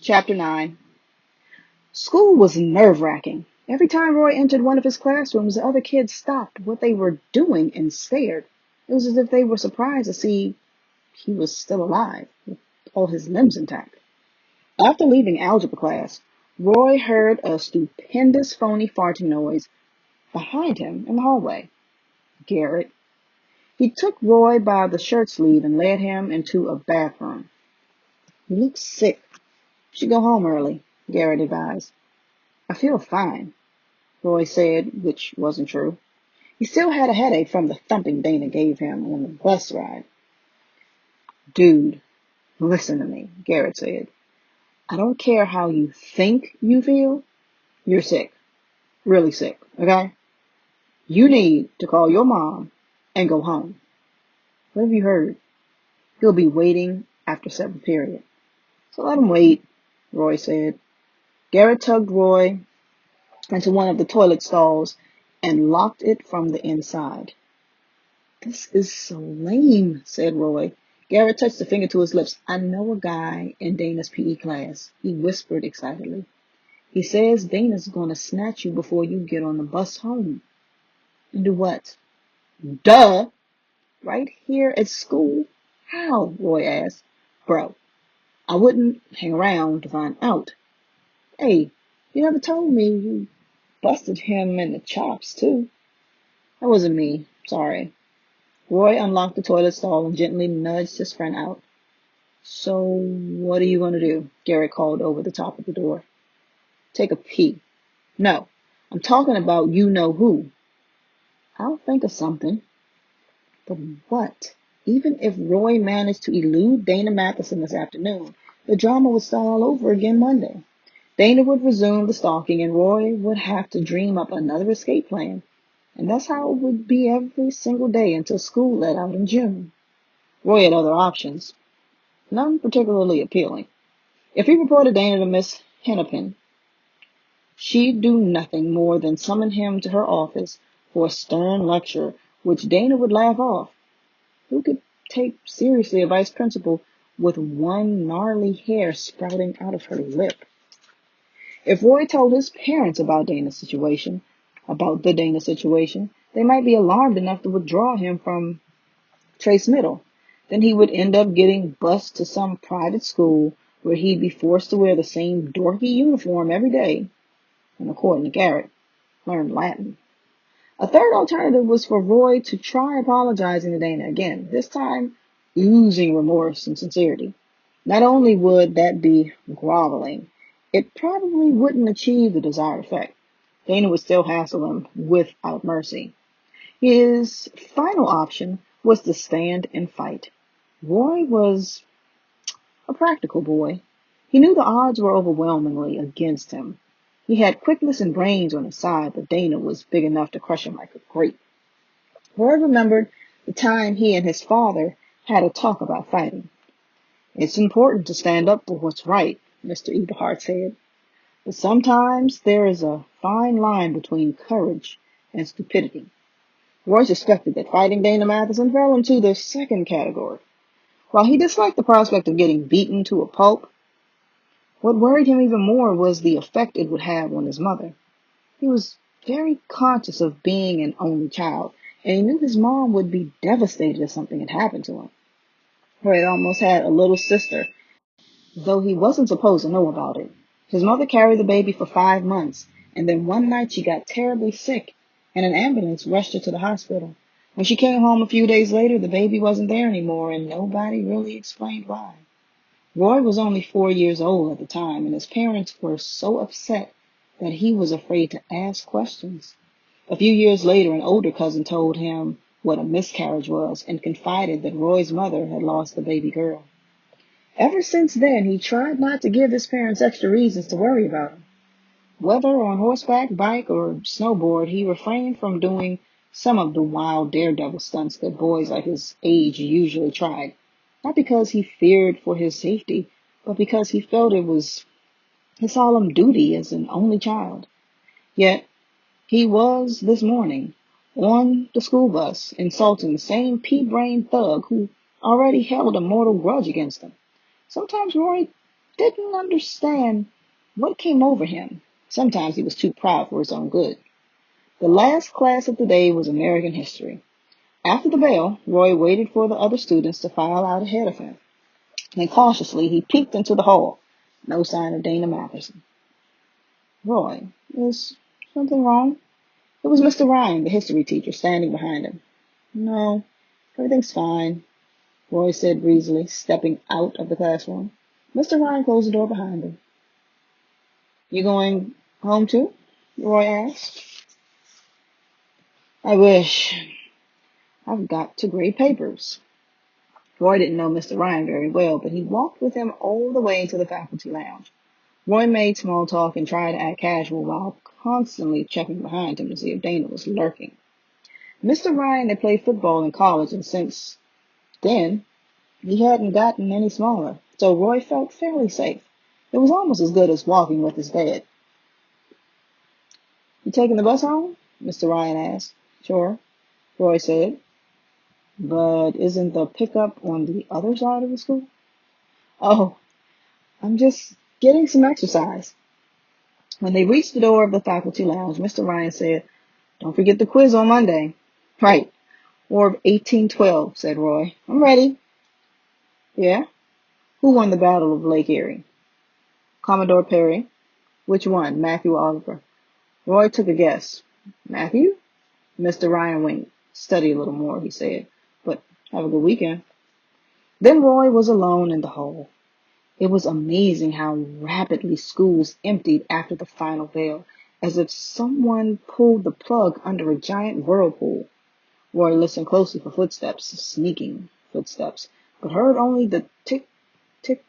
Chapter 9. School was nerve-wracking. Every time Roy entered one of his classrooms, the other kids stopped what they were doing and stared. It was as if they were surprised to see he was still alive, with all his limbs intact. After leaving algebra class, Roy heard a stupendous phony farting noise behind him in the hallway. Garrett. He took Roy by the shirt sleeve and led him into a bathroom. "You look sick. You should go home early," Garrett advised. "I feel fine," Roy said, which wasn't true. He still had a headache from the thumping Dana gave him on the bus ride. "Dude, listen to me," Garrett said. "I don't care how you think you feel. You're sick. Really sick, okay? You need to call your mom and go home." "What have you heard?" "He'll be waiting after 7th period." "So let him wait," Roy said. Garrett tugged Roy into one of the toilet stalls and locked it from the inside. "This is so lame," said Roy. Garrett touched a finger to his lips. "I know a guy in Dana's PE class," he whispered excitedly. "He says Dana's gonna snatch you before you get on the bus home." "And do what?" "Duh! Right here at school?" "How?" Roy asked. "Bro, I wouldn't hang around to find out." "Hey, you never told me you busted him in the chops, too." "That wasn't me. Sorry." Roy unlocked the toilet stall and gently nudged his friend out. "So, what are you going to do?" Garrett called over the top of the door. "Take a pee." "No, I'm talking about you-know-who." "I'll think of something." But what? Even if Roy managed to elude Dana Matheson this afternoon, the drama would start all over again Monday. Dana would resume the stalking, and Roy would have to dream up another escape plan. And that's how it would be every single day until school let out in June. Roy had other options, none particularly appealing. If he reported Dana to Miss Hennepin, she'd do nothing more than summon him to her office for a stern lecture, which Dana would laugh off. Who could take seriously a vice principal with one gnarly hair sprouting out of her lip? If Roy told his parents about the Dana situation, they might be alarmed enough to withdraw him from Trace Middle. Then he would end up getting bused to some private school where he'd be forced to wear the same dorky uniform every day, and according to Garrett, learn Latin. A third alternative was for Roy to try apologizing to Dana again, this time oozing remorse and sincerity. Not only would that be groveling, it probably wouldn't achieve the desired effect. Dana would still hassle him without mercy. His final option was to stand and fight. Roy was a practical boy. He knew the odds were overwhelmingly against him. He had quickness and brains on his side, but Dana was big enough to crush him like a grape. Roy remembered the time he and his father had a talk about fighting. "It's important to stand up for what's right," Mr. Eberhart said. "But sometimes there is a fine line between courage and stupidity." Roy suspected that fighting Dana Matheson fell into the second category. While he disliked the prospect of getting beaten to a pulp, what worried him even more was the effect it would have on his mother. He was very conscious of being an only child, and he knew his mom would be devastated if something had happened to him. Roy had almost had a little sister, though he wasn't supposed to know about it. His mother carried the baby for 5 months, and then one night she got terribly sick, and an ambulance rushed her to the hospital. When she came home a few days later, the baby wasn't there anymore, and nobody really explained why. Roy was only 4 years old at the time, and his parents were so upset that he was afraid to ask questions. A few years later, an older cousin told him what a miscarriage was and confided that Roy's mother had lost the baby girl. Ever since then, he tried not to give his parents extra reasons to worry about him. Whether on horseback, bike, or snowboard, he refrained from doing some of the wild daredevil stunts that boys like his age usually tried. Not because he feared for his safety, but because he felt it was his solemn duty as an only child. Yet, he was, this morning, on the school bus, insulting the same pea-brained thug who already held a mortal grudge against him. Sometimes Roy didn't understand what came over him. Sometimes he was too proud for his own good. The last class of the day was American history. After the bell, Roy waited for the other students to file out ahead of him. Then cautiously he peeked into the hall. No sign of Dana Matherson. Roy, is something wrong? It was Mr. Ryan, the history teacher, standing behind him. No, everything's fine, Roy said breezily, stepping out of the classroom. Mr. Ryan closed the door behind him. You going home too? Roy asked. I wish. I've got to grade papers. Roy didn't know Mr. Ryan very well, but he walked with him all the way to the faculty lounge. Roy made small talk and tried to act casual while constantly checking behind him to see if Dana was lurking. Mr. Ryan had played football in college, and since then, he hadn't gotten any smaller, so Roy felt fairly safe. It was almost as good as walking with his dad. You taking the bus home? Mr. Ryan asked. Sure, Roy said. But isn't the pickup on the other side of the school? Oh, I'm just getting some exercise. When they reached the door of the faculty lounge, Mr. Ryan said, Don't forget the quiz on Monday. Right. War of 1812, said Roy. I'm ready. Yeah? Who won the Battle of Lake Erie? Commodore Perry. Which one? Matthew or Oliver? Roy took a guess. Matthew? Mr. Ryan winked. Study a little more, he said. But have a good weekend. Then Roy was alone in the hall. It was amazing how rapidly schools emptied after the final bell, as if someone pulled the plug under a giant whirlpool. Roy listened closely for footsteps, sneaking footsteps, but heard only the tick, tick,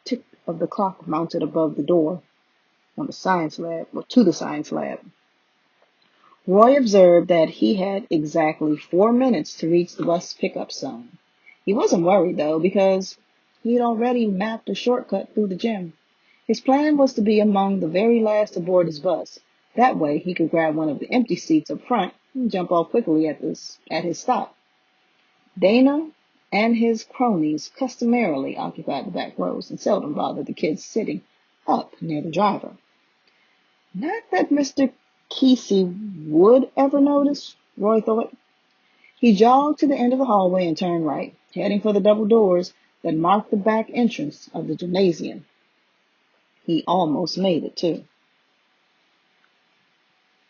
tick of the clock mounted above the door on the science lab, or to the science lab. Roy observed that he had exactly 4 minutes to reach the bus pickup zone. He wasn't worried, though, because he had already mapped a shortcut through the gym. His plan was to be among the very last to board his bus. That way, he could grab one of the empty seats up front and jump off quickly at his stop. Dana and his cronies customarily occupied the back rows and seldom bothered the kids sitting up near the driver. Not that Mr. Kesey would ever notice, Roy thought. He jogged to the end of the hallway and turned right, heading for the double doors that marked the back entrance of the gymnasium. He almost made it, too.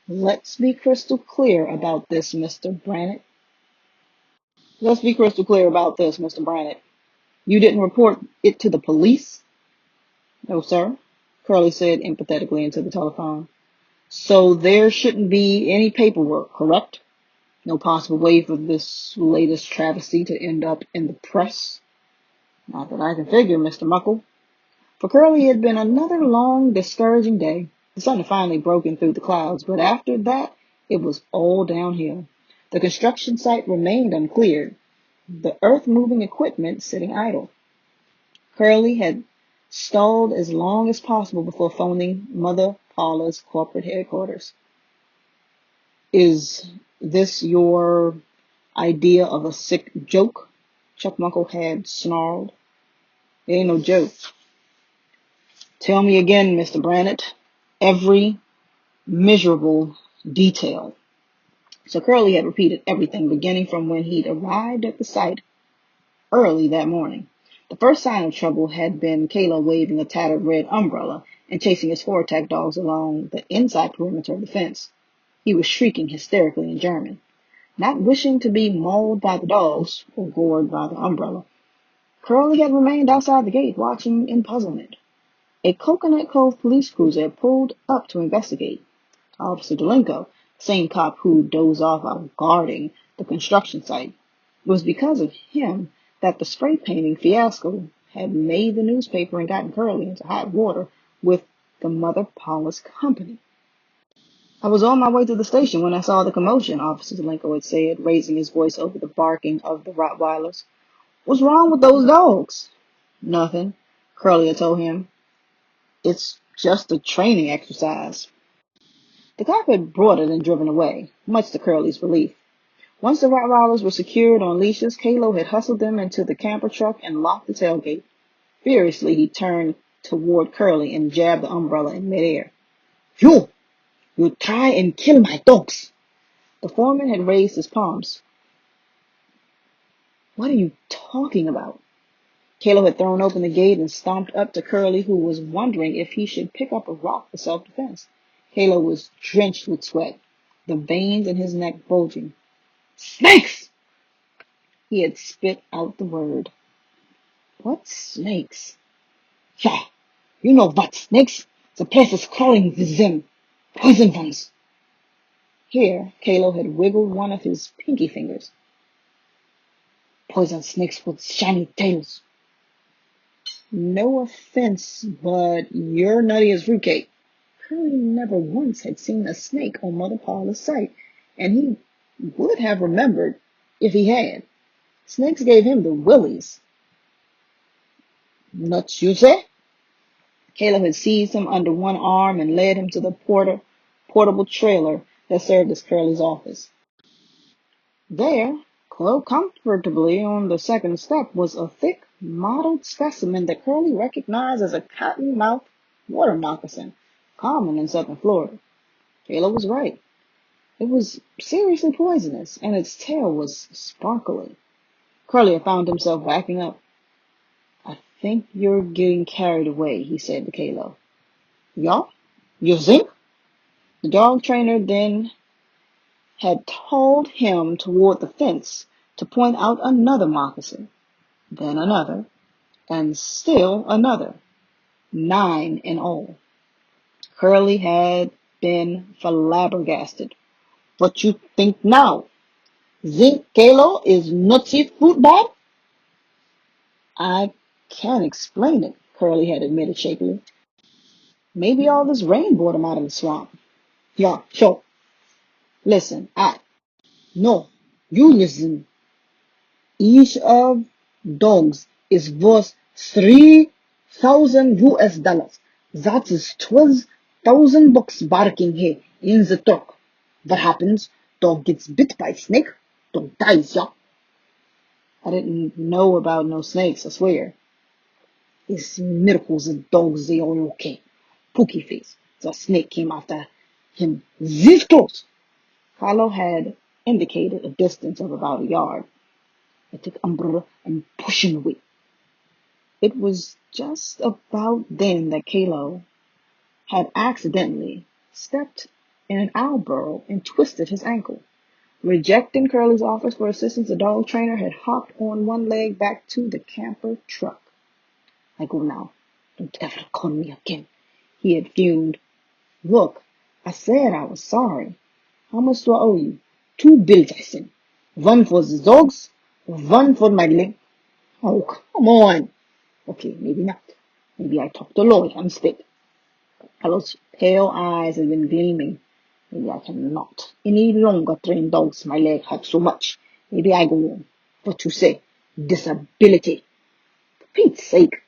Let's be crystal clear about this, Mr. Brannett. Let's be crystal clear about this, Mr. Brannett. You didn't report it to the police? No, sir, Curly said empathetically into the telephone. So there shouldn't be any paperwork, correct? No possible way for this latest travesty to end up in the press? Not that I can figure, Mr. Muckle. For Curly, it had been another long, discouraging day. The sun had finally broken through the clouds, but after that, it was all downhill. The construction site remained uncleared, the earth-moving equipment sitting idle. Curly had stalled as long as possible before phoning Mother Paula's corporate headquarters. Is this your idea of a sick joke? Chuck Muckle had snarled. It ain't no joke. Tell me again, Mr. Brannett. Every miserable detail. So Curly had repeated everything, beginning from when he'd arrived at the site early that morning. The first sign of trouble had been Kayla waving a tattered red umbrella and chasing his 4-attack dogs along the inside perimeter of the fence. He was shrieking hysterically in German. Not wishing to be mauled by the dogs or gored by the umbrella, Curly had remained outside the gate, watching in puzzlement. A Coconut Cove police cruiser had pulled up to investigate. Officer Delenko, the same cop who dozed off while guarding the construction site. It was because of him that the spray painting fiasco had made the newspaper and gotten Curly into hot water with the Mother Paula's company. I was on my way to the station when I saw the commotion, Officer Delenko had said, raising his voice over the barking of the Rottweilers. What's wrong with those dogs? Nothing, Curly had told him. It's just a training exercise. The cop had brought it and driven away, much to Curly's relief. Once the Rottweilers were secured on leashes, Kalo had hustled them into the camper truck and locked the tailgate. Furiously, he turned toward Curly and jabbed the umbrella in midair. You try and kill my dogs. The foreman had raised his palms. What are you talking about? Caleb had thrown open the gate and stomped up to Curly, who was wondering if he should pick up a rock for self-defense. Caleb was drenched with sweat, the veins in his neck bulging. Snakes! He had spit out the word. What snakes? Yeah, you know what snakes? The place is crawling with them. Poison ones. Here, Caleb had wiggled one of his pinky fingers. Poison snakes with shiny tails. No offense, but you're nutty as fruitcake. Curly never once had seen a snake on Mother Paula's site, and he would have remembered if he had. Snakes gave him the willies. Nuts, you say? Caleb had seized him under one arm and led him to the portable trailer that served as Curly's office. There, coiled comfortably on the second step, was a thick, mottled specimen that Curly recognized as a cottonmouth water moccasin, common in southern Florida. Caleb was right. It was seriously poisonous, and its tail was sparkly. Curly had found himself backing up. I think you're getting carried away, he said to Caleb. Yeah? You think? The dog trainer then had told him toward the fence to point out another moccasin, then another, and still another. 9 in all. Curly had been flabbergasted. What you think now? Think Kalo is nutsy football? I can't explain it, Curly had admitted shakily. Maybe all this rain brought him out of the swamp. Yeah, sure. Listen, no, you listen. Each of dogs is worth 3,000 US dollars. That is 12,000 bucks barking here in the truck. What happens? Dog gets bit by snake. Dog dies, yeah. I didn't know about no snakes, I swear. It's miracles of dogs, they all okay. Pookie face. The snake came after him this close. Carlo had indicated a distance of about a yard. I took umbrella and pushed him away. It was just about then that Kalo had accidentally stepped in an owl burrow and twisted his ankle. Rejecting Curly's offers for assistance, the dog trainer had hopped on one leg back to the camper truck. I go now. Don't ever call me again. He had fumed. Look, I said I was sorry. How much do I owe you? 2 bills, I said. One for the dogs, one for my leg. Oh, come on. Okay, maybe not. Maybe I talk to Lloyd instead. Carlos' pale eyes had been gleaming. Maybe I cannot any longer train dogs. My leg hurts so much. Maybe I go on. What you say? Disability. For Pete's sake.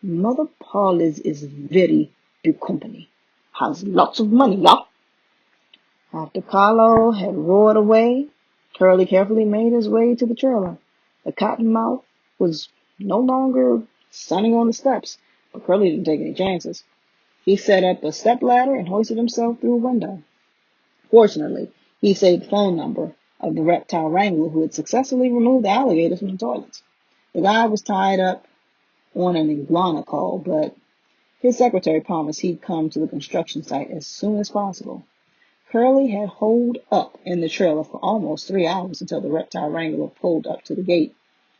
Mother Paula's is very big company. Has lots of money, yeah? After Carlo had roared away, Curly carefully made his way to the trailer. The cottonmouth was no longer sunning on the steps, but Curly didn't take any chances. He set up a stepladder and hoisted himself through a window. Fortunately, he saved the phone number of the reptile wrangler who had successfully removed the alligators from the toilets. The guy was tied up on an iguana call, but his secretary promised he'd come to the construction site as soon as possible. Curly had holed up in the trailer for almost 3 hours until the reptile wrangler pulled up to the gate.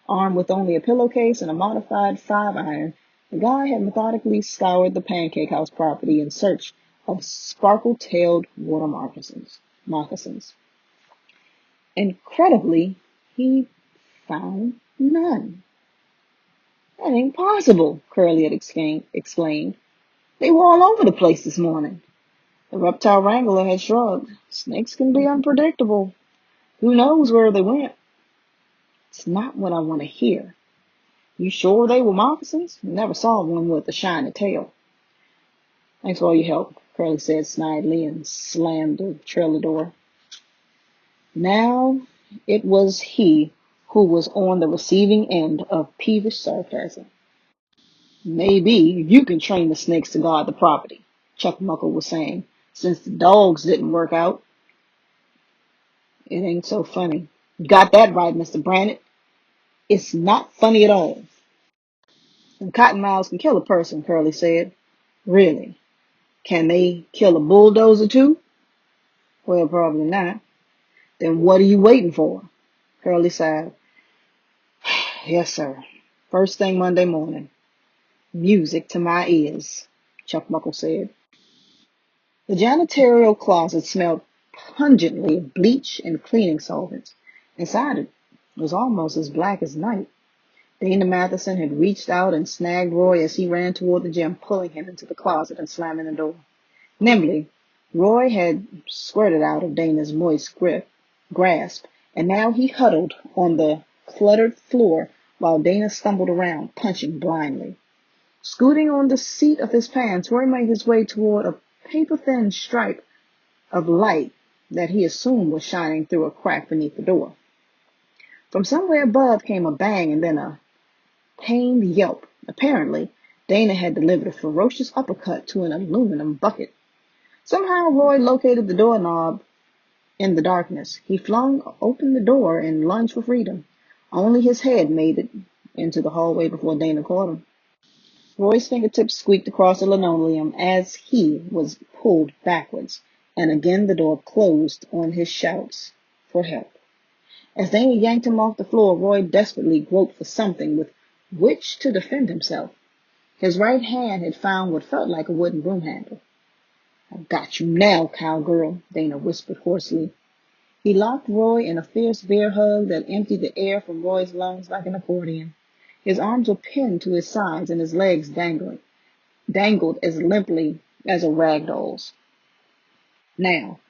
Armed with only a pillowcase and a modified 5-iron, the guy had methodically scoured the Pancake House property in search of sparkle-tailed water moccasins. Incredibly, he found none. That ain't possible, Curly had exclaimed. They were all over the place this morning. The reptile wrangler had shrugged. Snakes can be unpredictable. Who knows where they went? It's not what I want to hear. You sure they were moccasins? Never saw one with a shiny tail. Thanks for all your help, Curly said snidely and slammed the trailer door. Now it was he who was on the receiving end of peevish sarcasm. Maybe you can train the snakes to guard the property, Chuck Muckle was saying. Since the dogs didn't work out, it ain't so funny. Got that right, Mr. Brannett. It's not funny at all. And cottonmouths can kill a person, Curly said. Really? Can they kill a bulldozer too? Well, probably not. Then what are you waiting for? Curly sighed. Yes, sir. First thing Monday morning. Music to my ears, Chuck Muckle said. The janitorial closet smelled pungently of bleach and cleaning solvents. Inside it was almost as black as night. Dana Matheson had reached out and snagged Roy as he ran toward the gym, pulling him into the closet and slamming the door. Nimbly, Roy had squirted out of Dana's moist grasp, and now he huddled on the cluttered floor while Dana stumbled around, punching blindly. Scooting on the seat of his pants, Roy made his way toward a paper-thin stripe of light that he assumed was shining through a crack beneath the door. From somewhere above came a bang and then a pained yelp. Apparently, Dana had delivered a ferocious uppercut to an aluminum bucket. Somehow Roy located the doorknob in the darkness. He flung open the door and lunged for freedom. Only his head made it into the hallway before Dana caught him. Roy's fingertips squeaked across the linoleum as he was pulled backwards, and again the door closed on his shouts for help. As Dana yanked him off the floor, Roy desperately groped for something with which to defend himself. His right hand had found what felt like a wooden broom handle. "I've got you now, cowgirl," Dana whispered hoarsely. He locked Roy in a fierce bear hug that emptied the air from Roy's lungs like an accordion. His arms were pinned to his sides and his legs dangled as limply as a rag doll's. "Now,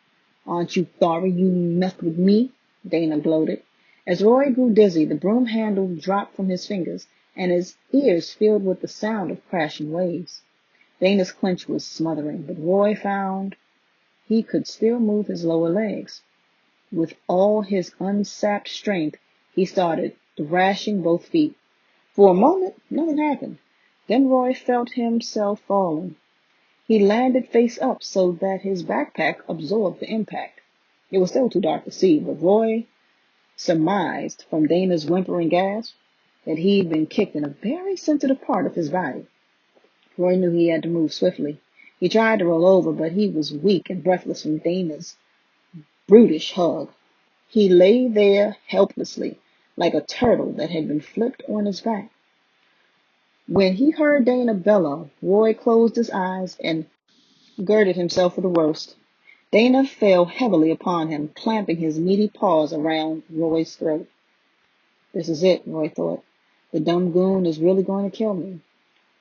aren't you sorry you messed with me?" Dana gloated. As Roy grew dizzy, the broom handle dropped from his fingers, and his ears filled with the sound of crashing waves. Dana's clench was smothering, but Roy found he could still move his lower legs. With all his unsapped strength, he started thrashing both feet. For a moment, nothing happened. Then Roy felt himself falling. He landed face up so that his backpack absorbed the impact. It was still too dark to see, but Roy surmised from Dana's whimpering gasp that he'd been kicked in a very sensitive part of his body. Roy knew he had to move swiftly. He tried to roll over, but he was weak and breathless from Dana's brutish hug. He lay there helplessly, like a turtle that had been flipped on his back. When he heard Dana bellow, Roy closed his eyes and girded himself for the worst. Dana fell heavily upon him, clamping his meaty paws around Roy's throat. This is it, Roy thought. The dumb goon is really going to kill me.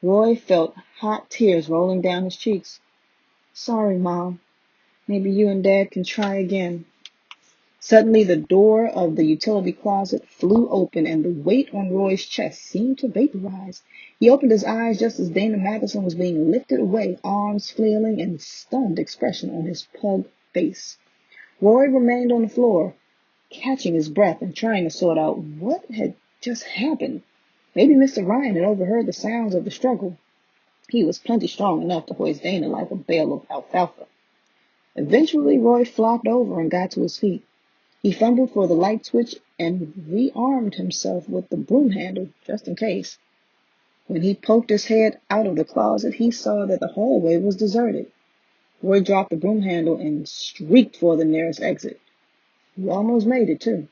Roy felt hot tears rolling down his cheeks. Sorry, Mom. Maybe you and Dad can try again. Suddenly, the door of the utility closet flew open, and the weight on Roy's chest seemed to vaporize. He opened his eyes just as Dana Matheson was being lifted away, arms flailing and stunned expression on his pug face. Roy remained on the floor, catching his breath and trying to sort out what had just happened. Maybe Mr. Ryan had overheard the sounds of the struggle. He was plenty strong enough to hoist Dana like a bale of alfalfa. Eventually, Roy flopped over and got to his feet. He fumbled for the light switch and rearmed himself with the broom handle, just in case. When he poked his head out of the closet, he saw that the hallway was deserted. Roy dropped the broom handle and streaked for the nearest exit. He almost made it, too.